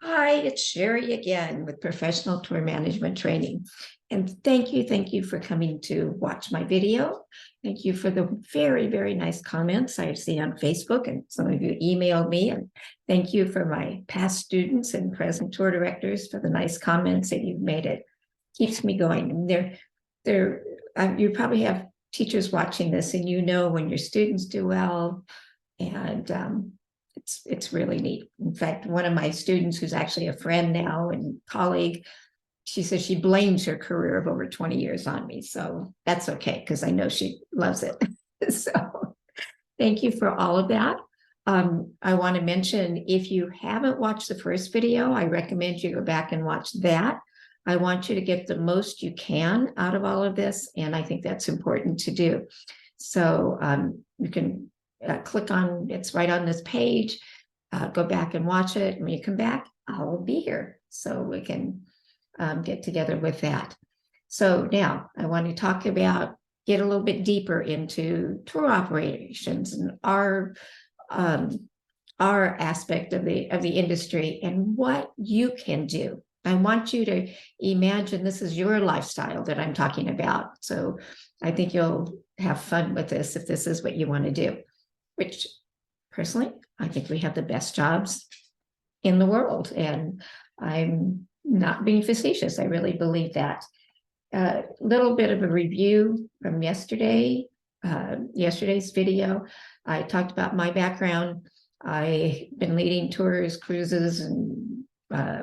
Hi, it's Cherie again with Professional Tour Management Training. And thank you for coming to watch my video. Thank you for the very, very nice comments I see on Facebook, and some of you emailed me. And thank you for my past students and present tour directors for the nice comments that you've made. It keeps me going. And you probably have teachers watching this, and you know when your students do well, and it's really neat. In fact, one of my students, who's actually a friend now and colleague, she says she blames her career of over 20 years on me. So that's okay, because I know she loves it. So thank you for all of that. I want to mention, if you haven't watched the first video, I recommend you go back and watch that. I want you to get the most you can out of all of this, and I think that's important to do. So you can click on, it's right on this page, go back and watch it. When you come back, I'll be here so we can get together with that. So now I want to talk about, get a little bit deeper into tour operations and our aspect of the industry and what you can do. I want you to imagine this is your lifestyle that I'm talking about. So I think you'll have fun with this if this is what you want to do, which personally, I think we have the best jobs in the world. And I'm not being facetious. I really believe that. A little bit of a review from yesterday's video. I talked about my background. I've been leading tours, cruises, and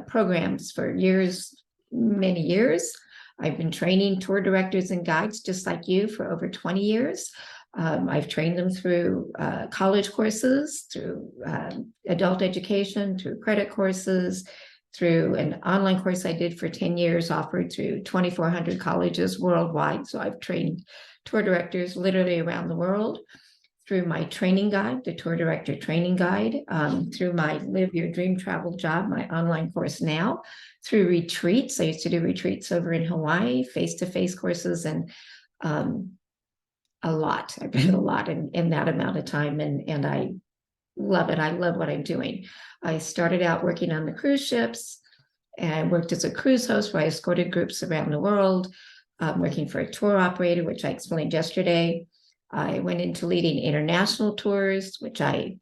programs for years, many years. I've been training tour directors and guides just like you for over 20 years. I've trained them through college courses, through adult education, through credit courses, through an online course I did for 10 years, offered through 2,400 colleges worldwide. So I've trained tour directors literally around the world, through my training guide, the Tour Director Training Guide, through my Live Your Dream Travel Job, my online course now, through retreats. I used to do retreats over in Hawaii, face-to-face courses, and a lot. I've been a lot in that amount of time, and I love it. I love what I'm doing. I started out working on the cruise ships and worked as a cruise host where I escorted groups around the world, working for a tour operator, which I explained yesterday. I went into leading international tours, which I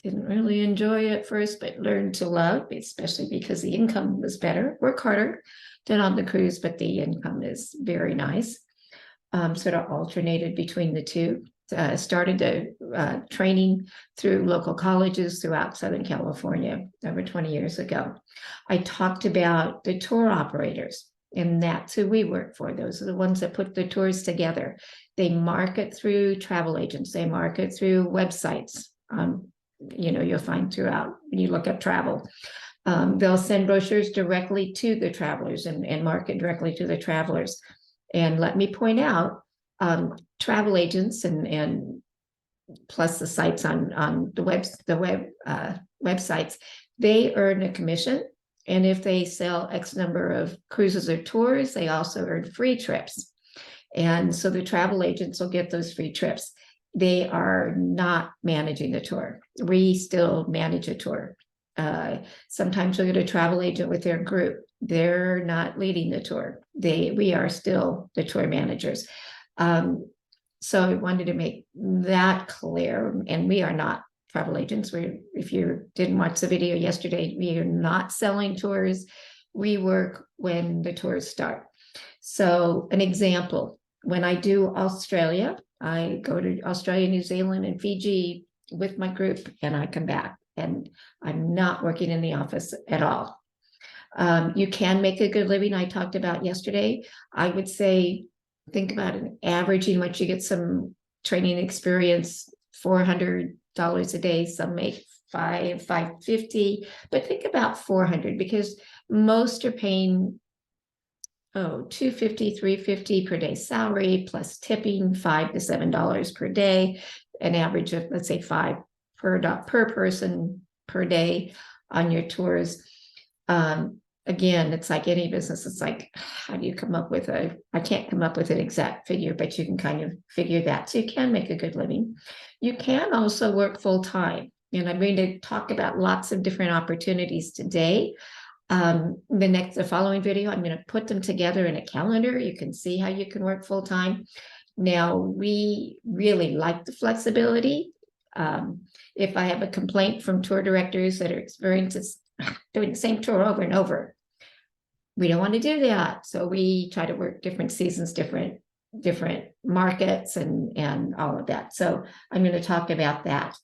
didn't really enjoy at first, but learned to love, especially because the income was better. Work harder than on the cruise, but the income is very nice. Sort of alternated between the two. Started the training through local colleges throughout Southern California over 20 years ago. I talked about the tour operators, and that's who we work for. Those are the ones that put the tours together. They market through travel agents. They market through websites. You'll find throughout when you look up travel. They'll send brochures directly to the travelers and market directly to the travelers. And let me point out, travel agents and plus the sites on the web websites, they earn a commission. And if they sell X number of cruises or tours, they also earn free trips. And so the travel agents will get those free trips. They are not managing the tour. We still manage a tour. Sometimes you'll get a travel agent with their group. They're not leading the tour. We are still the tour managers. So I wanted to make that clear. And we are not travel agents. If you didn't watch the video yesterday, we are not selling tours. We work when the tours start. So an example, when I do Australia, I go to Australia, New Zealand, and Fiji with my group, and I come back, and I'm not working in the office at all. You can make a good living. I talked about yesterday. I would say, think about an averaging once you get some training experience, $400 a day. Some make $550, but think about 400, because most are paying $250, $350 per day salary, plus tipping $5 to $7 per day, an average of, let's say, $5 per person per day on your tours. Again, it's like any business. It's like, how do you come up with I can't come up with an exact figure, but you can kind of figure that. So you can make a good living. You can also work full time. And I'm going to talk about lots of different opportunities today. The following video, I'm going to put them together in a calendar. You can see how you can work full time. Now, we really like the flexibility. If I have a complaint from tour directors that are experiencing doing the same tour over and over, we don't want to do that. So we try to work different seasons, different markets, and all of that. So I'm going to talk about that.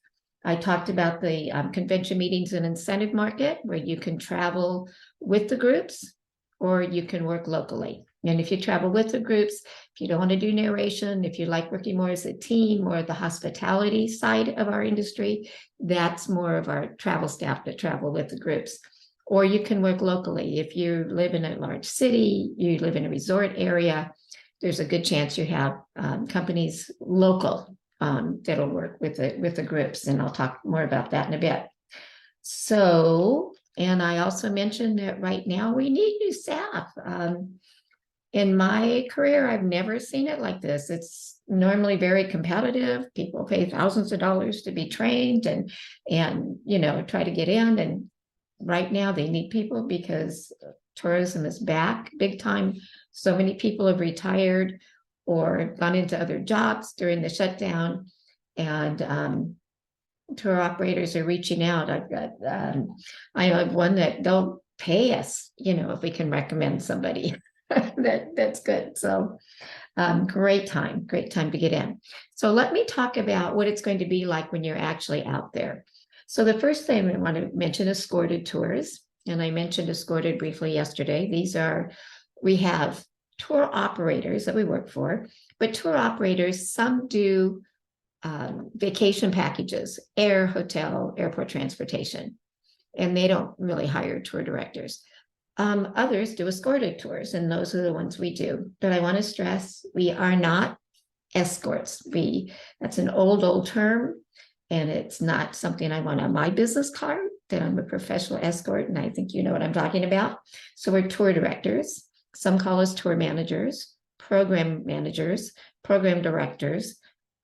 I talked about the convention meetings and incentive market, where you can travel with the groups or you can work locally. And if you travel with the groups, if you don't want to do narration, if you like working more as a team or the hospitality side of our industry, that's more of our travel staff that travel with the groups. Or you can work locally. If you live in a large city, you live in a resort area, there's a good chance you have companies local that'll work with the groups. And I'll talk more about that in a bit. So, and I also mentioned that right now we need new staff. In my career, I've never seen it like this. It's normally very competitive. People pay thousands of dollars to be trained and try to get in. And right now they need people because tourism is back big time. So many people have retired or gone into other jobs during the shutdown, and tour operators are reaching out. I have one that they'll pay us, if we can recommend somebody. That's good. So great time to get in. So let me talk about what it's going to be like when you're actually out there. So the first thing I want to mention is escorted tours. And I mentioned escorted briefly yesterday. We have tour operators that we work for, but tour operators, some do vacation packages, air, hotel, airport transportation, and they don't really hire tour directors. Others do escorted tours, and those are the ones we do. But I want to stress, we are not escorts. That's an old term, and it's not something I want on my business card, that I'm a professional escort, and I think you know what I'm talking about. So we're tour directors. Some call us tour managers, program directors,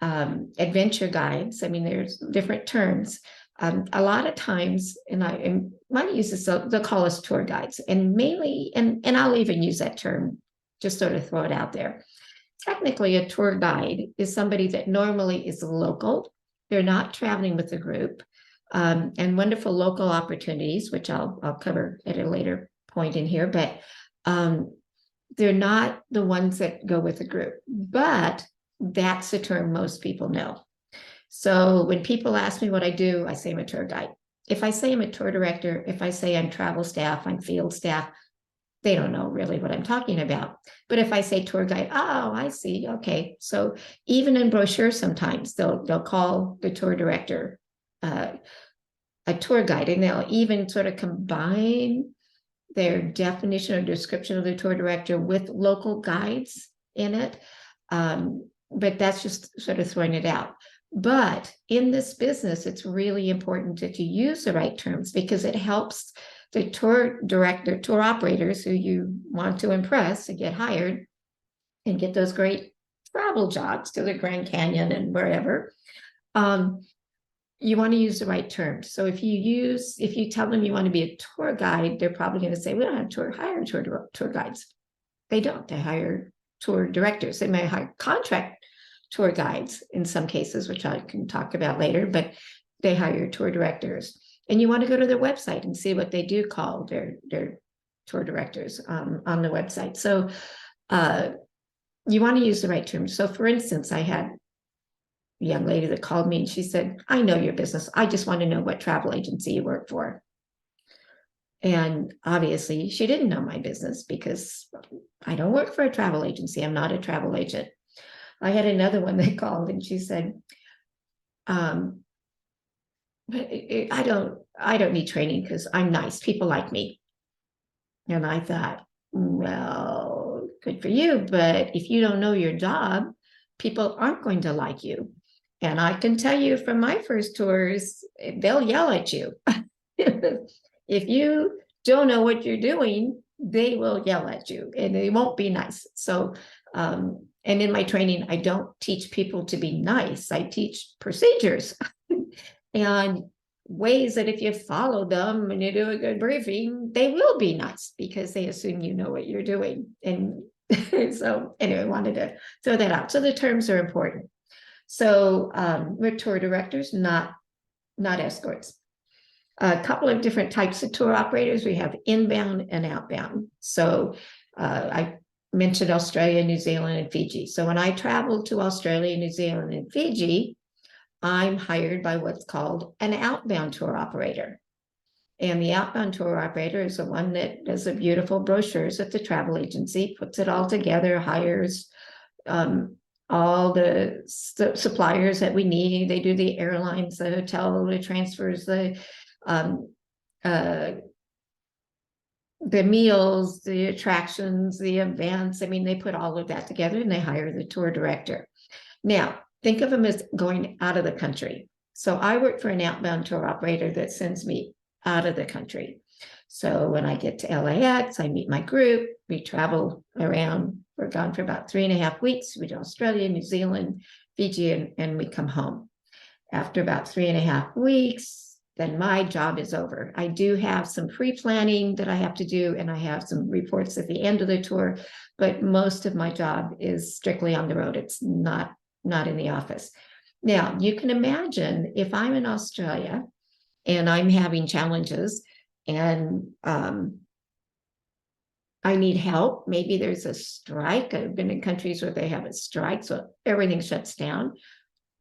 adventure guides. I mean, there's different terms. A lot of times, and I might use this, they'll call us tour guides, and mainly, and I'll even use that term, just sort of throw it out there. Technically, a tour guide is somebody that normally is local. They're not traveling with a group, and wonderful local opportunities, which I'll cover at a later point in here, but they're not the ones that go with a group, but that's the term most people know. So when people ask me what I do, I say I'm a tour guide. If I say I'm a tour director, if I say I'm travel staff, I'm field staff, they don't know really what I'm talking about. But if I say tour guide, oh, I see. Okay. So even in brochures, sometimes they'll call the tour director a tour guide, and they'll even sort of combine their definition or description of the tour director with local guides in it. But that's just sort of throwing it out. But in this business, it's really important that you use the right terms, because it helps the tour director, tour operators who you want to impress and get hired and get those great travel jobs to the Grand Canyon and wherever. You want to use the right terms. So if you tell them you want to be a tour guide, they're probably going to say, we don't have hire tour guides. They don't. They hire tour directors. They may hire contract tour guides in some cases, which I can talk about later, but they hire tour directors. And you want to go to their website and see what they do call their tour directors on the website. So you want to use the right terms. So for instance, I had a young lady that called me and she said, I know your business. I just want to know what travel agency you work for. And obviously she didn't know my business, because I don't work for a travel agency. I'm not a travel agent. I had another one that called and she said, I don't need training because I'm nice. People like me. And I thought, well, good for you. But if you don't know your job, people aren't going to like you. And I can tell you from my first tours, they'll yell at you. If you don't know what you're doing, they will yell at you and they won't be nice. So, and in my training, I don't teach people to be nice. I teach procedures. And ways that if you follow them and you do a good briefing, they will be nice because they assume you know what you're doing. And so anyway, I wanted to throw that out. So the terms are important. So we're tour directors, not escorts. A couple of different types of tour operators. We have inbound and outbound. So I mentioned Australia, New Zealand, and Fiji. So when I travel to Australia, New Zealand, and Fiji, I'm hired by what's called an outbound tour operator. And the outbound tour operator is the one that does the beautiful brochures at the travel agency, puts it all together, hires all the suppliers that we need. They do the airlines, the hotel, the transfers, the meals, the attractions, the events. I mean, they put all of that together and they hire the tour director. Now, think of them as going out of the country. So I work for an outbound tour operator that sends me out of the country. So when I get to LAX, I meet my group. We travel around. We're gone for about 3.5 weeks. We do Australia, New Zealand, Fiji, and we come home. After about 3.5 weeks, then my job is over. I do have some pre-planning that I have to do, and I have some reports at the end of the tour, but most of my job is strictly on the road. It's not in the office. Now, you can imagine if I'm in Australia and I'm having challenges and I need help. Maybe there's a strike. I've been in countries where they have a strike, so everything shuts down.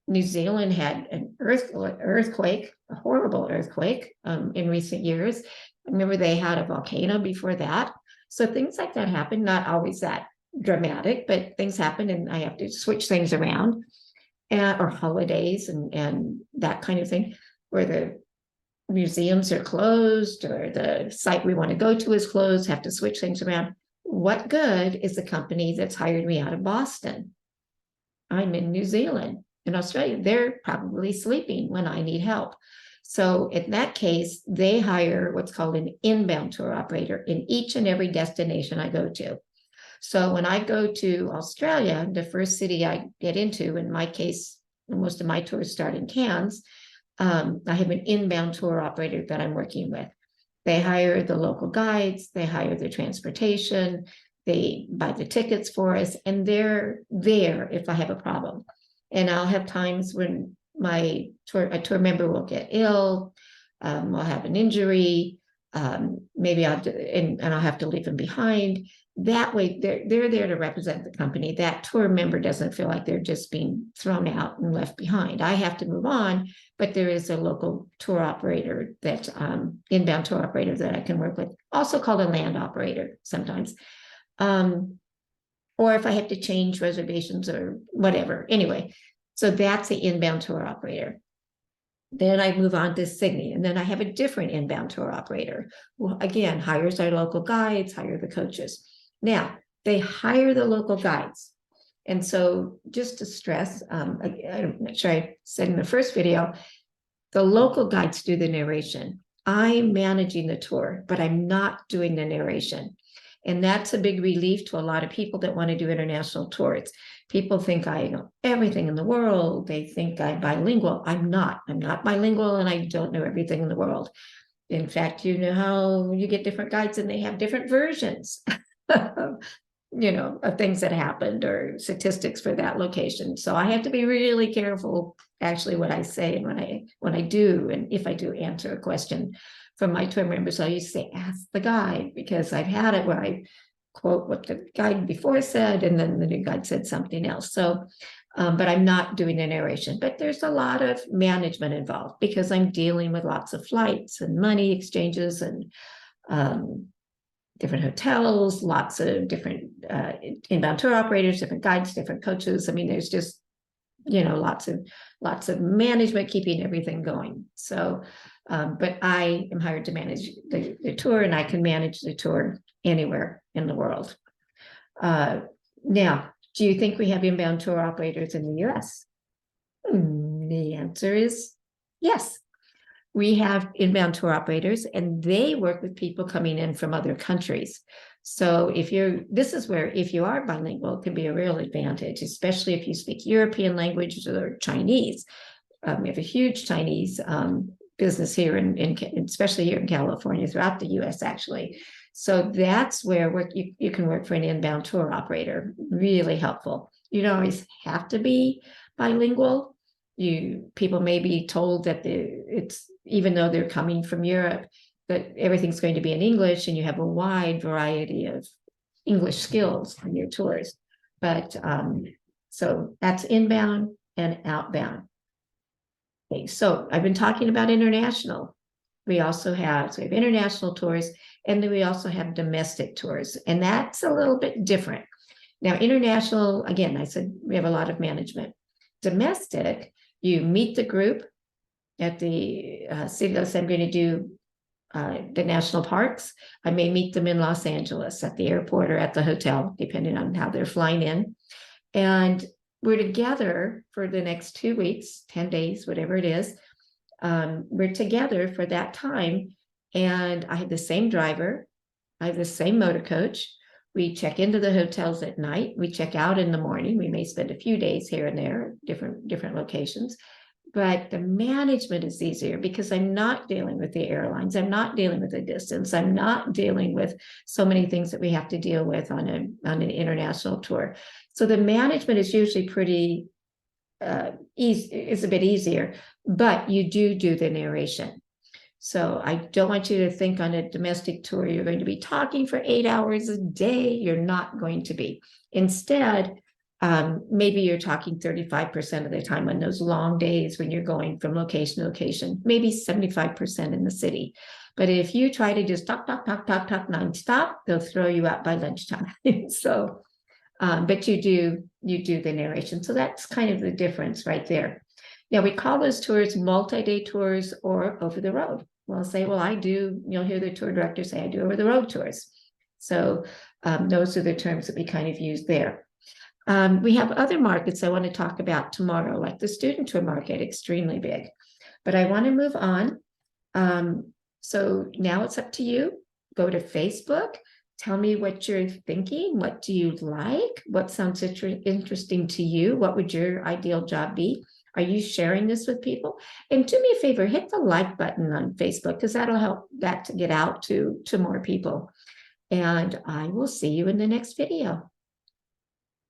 New Zealand had an earthquake, a horrible earthquake in recent years. I remember they had a volcano before that. So things like that happen, not always that dramatic, but things happen and I have to switch things around, or holidays and that kind of thing, where the museums are closed or the site we want to go to is closed, have to switch things around. What good is the company that's hired me out of Boston? I'm in New Zealand. In Australia, they're probably sleeping when I need help. So in that case, they hire what's called an inbound tour operator in each and every destination I go to. So when I go to Australia, the first city I get into, in my case, most of my tours start in Cairns, I have an inbound tour operator that I'm working with. They hire the local guides, they hire the transportation, they buy the tickets for us, and they're there if I have a problem. And I'll have times when a tour member will get ill, will have an injury, maybe I'll have to leave them behind. That way, they're there to represent the company. That tour member doesn't feel like they're just being thrown out and left behind. I have to move on, but there is a local tour operator that inbound tour operator that I can work with, also called a land operator sometimes. Or if I have to change reservations or whatever. Anyway, so that's the inbound tour operator. Then I move on to Sydney, and then I have a different inbound tour operator who, again, hires our local guides, hire the coaches. Now, they hire the local guides. And so just to stress, I'm not sure I said in the first video, the local guides do the narration. I'm managing the tour, but I'm not doing the narration. And that's a big relief to a lot of people that want to do international tours. People think I know everything in the world. They think I'm bilingual. I'm not. I'm not bilingual, and I don't know everything in the world. In fact, you know how you get different guides and they have different versions, of things that happened or statistics for that location. So I have to be really careful, actually, what I say and when I do, and if I do answer a question from my tour members, I used to say, ask the guide, because I've had it where I quote what the guide before said, and then the new guide said something else. So, but I'm not doing a narration, but there's a lot of management involved because I'm dealing with lots of flights and money exchanges and different hotels, lots of different inbound tour operators, different guides, different coaches. I mean, there's just, lots of management keeping everything going. So, but I am hired to manage the tour, and I can manage the tour anywhere in the world. Now, do you think we have inbound tour operators in the US? The answer is yes. We have inbound tour operators, and they work with people coming in from other countries. So this is where if you are bilingual, it can be a real advantage, especially if you speak European languages or Chinese. We have a huge Chinese business here especially here in California, throughout the US actually. So that's where you can work for an inbound tour operator. Really helpful. You don't always have to be bilingual. People may be told that it's, even though they're coming from Europe, that everything's going to be in English, and you have a wide variety of English skills on your tours. But so that's inbound and outbound. Okay, so I've been talking about international. We also have international tours, and then we also have domestic tours, and that's a little bit different. Now, international, again, I said we have a lot of management. Domestic, you meet the group at the city. Let's say I'm going to do the national parks. I may meet them in Los Angeles at the airport or at the hotel, depending on how they're flying in. And we're together for the next 2 weeks, 10 days, whatever it is. We're together for that time. And I have the same driver. I have the same motor coach. We check into the hotels at night. We check out in the morning. We may spend a few days here and there, different locations. But the management is easier because I'm not dealing with the airlines. I'm not dealing with the distance. I'm not dealing with so many things that we have to deal with on an international tour. So the management is usually pretty easy. It's a bit easier, but you do the narration. So I don't want you to think on a domestic tour you're going to be talking for 8 hours a day. You're not going to be. Instead, maybe you're talking 35% of the time on those long days when you're going from location to location, maybe 75% in the city. But if you try to just talk nonstop, they'll throw you out by lunchtime. So, but you do the narration. So that's kind of the difference right there. Now, we call those tours multi-day tours or over the road. We'll say, well, you'll hear the tour director say, I do over the road tours. So those are the terms that we kind of use there. We have other markets I want to talk about tomorrow, like the student tour market, extremely big. But I want to move on. So now it's up to you. Go to Facebook. Tell me what you're thinking. What do you like? What sounds interesting to you? What would your ideal job be? Are you sharing this with people? And do me a favor, hit the like button on Facebook, because that'll help that to get out to more people. And I will see you in the next video.